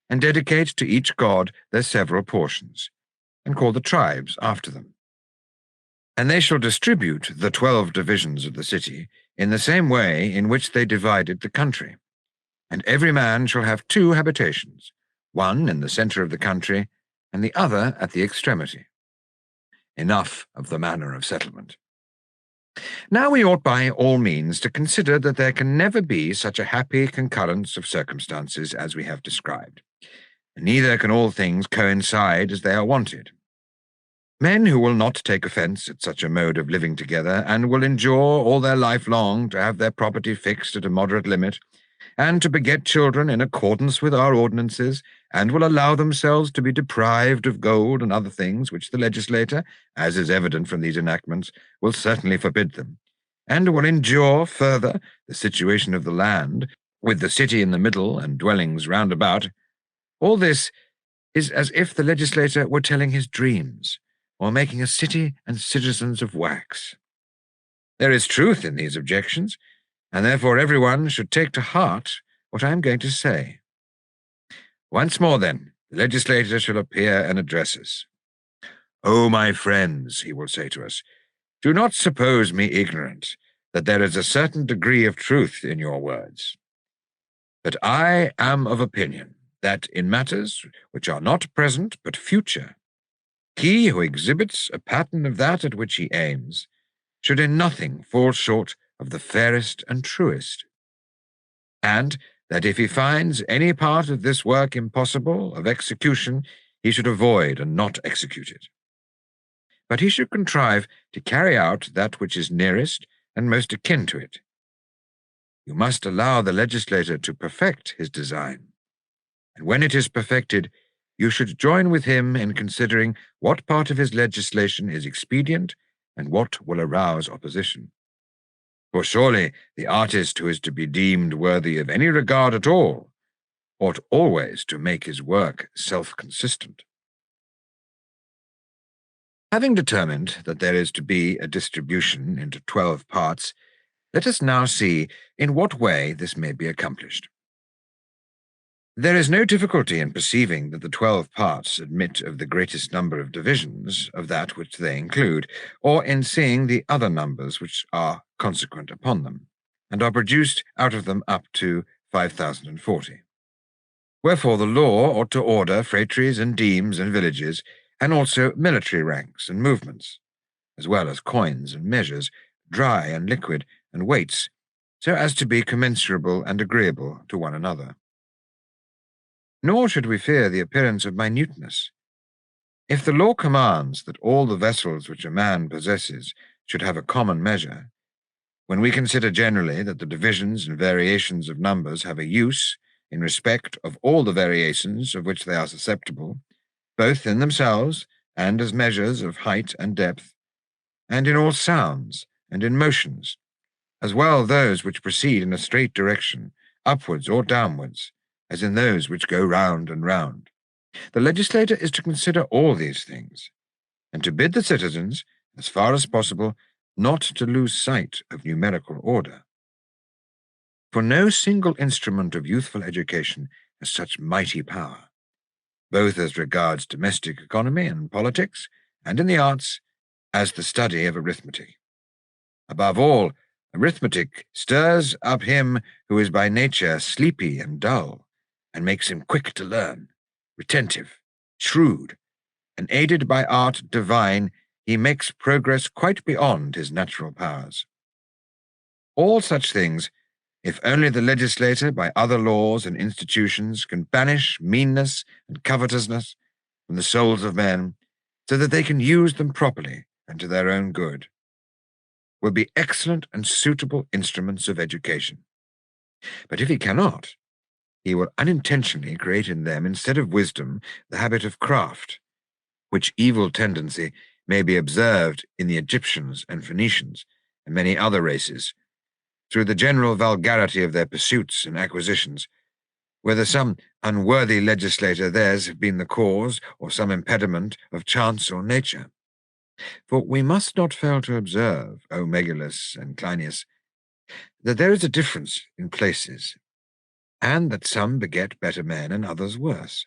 and dedicate to each god their several portions, and call the tribes after them. And they shall distribute the 12 divisions of the city in the same way in which they divided the country. And every man shall have 2 habitations, one in the centre of the country, and the other at the extremity. Enough of the manner of settlement. Now we ought by all means to consider that there can never be such a happy concurrence of circumstances as we have described. Neither can all things coincide as they are wanted. Men who will not take offence at such a mode of living together, and will endure all their life long to have their property fixed at a moderate limit, and to beget children in accordance with our ordinances, and will allow themselves to be deprived of gold and other things which the legislator, as is evident from these enactments, will certainly forbid them, and will endure further the situation of the land, with the city in the middle and dwellings round about. All this is as if the legislator were telling his dreams, or making a city and citizens of wax. There is truth in these objections, and therefore everyone should take to heart what I am going to say. Once more, then, the legislator shall appear and address us. "O my friends," he will say to us, "do not suppose me ignorant that there is a certain degree of truth in your words. But I am of opinion that in matters which are not present but future, he who exhibits a pattern of that at which he aims should in nothing fall short of the fairest and truest, and that if he finds any part of this work impossible of execution, he should avoid and not execute it. But he should contrive to carry out that which is nearest and most akin to it. You must allow the legislator to perfect his design, and when it is perfected, you should join with him in considering what part of his legislation is expedient and what will arouse opposition. For surely the artist who is to be deemed worthy of any regard at all ought always to make his work self-consistent." Having determined that there is to be a distribution into 12 parts, let us now see in what way this may be accomplished. There is no difficulty in perceiving that the 12 parts admit of the greatest number of divisions of that which they include, or in seeing the other numbers which are consequent upon them, and are produced out of them up to 5,040. Wherefore the law ought to order phratries and demes and villages, and also military ranks and movements, as well as coins and measures, dry and liquid, and weights, so as to be commensurable and agreeable to one another. Nor should we fear the appearance of minuteness. If the law commands that all the vessels which a man possesses should have a common measure, when we consider generally that the divisions and variations of numbers have a use in respect of all the variations of which they are susceptible, both in themselves and as measures of height and depth, and in all sounds and in motions, as well those which proceed in a straight direction, upwards or downwards, as in those which go round and round. The legislator is to consider all these things, and to bid the citizens, as far as possible, not to lose sight of numerical order. For no single instrument of youthful education has such mighty power, both as regards domestic economy and politics, and in the arts, as the study of arithmetic. Above all, arithmetic stirs up him who is by nature sleepy and dull, and makes him quick to learn, retentive, shrewd, and aided by art divine, he makes progress quite beyond his natural powers. All such things, if only the legislator by other laws and institutions can banish meanness and covetousness from the souls of men, so that they can use them properly and to their own good, will be excellent and suitable instruments of education. But if he cannot, he will unintentionally create in them, instead of wisdom, the habit of craft, which evil tendency may be observed in the Egyptians and Phoenicians and many other races, through the general vulgarity of their pursuits and acquisitions, whether some unworthy legislator theirs have been the cause, or some impediment of chance or nature. For we must not fail to observe, O Megillus and Cleinias, that there is a difference in places, and that some beget better men and others worse,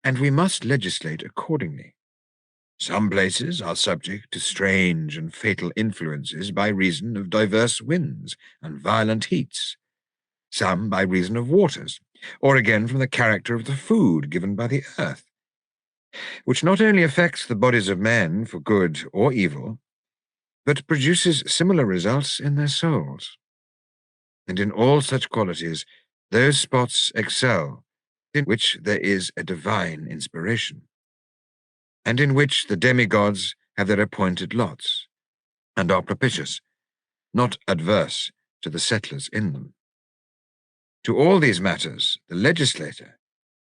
and we must legislate accordingly. Some places are subject to strange and fatal influences by reason of diverse winds and violent heats, some by reason of waters, or again from the character of the food given by the earth, which not only affects the bodies of men for good or evil, but produces similar results in their souls. And in all such qualities, those spots excel in which there is a divine inspiration, and in which the demigods have their appointed lots, and are propitious, not adverse to the settlers in them. To all these matters the legislator,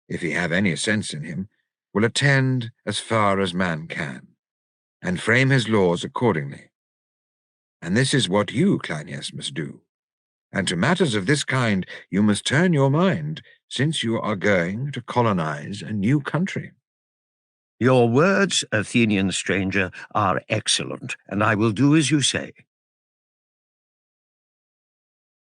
if he have any sense in him, will attend as far as man can, and frame his laws accordingly. And this is what you, Cleinias, must do. And to matters of this kind you must turn your mind, since you are going to colonize a new country. Your words, Athenian stranger, are excellent, and I will do as you say.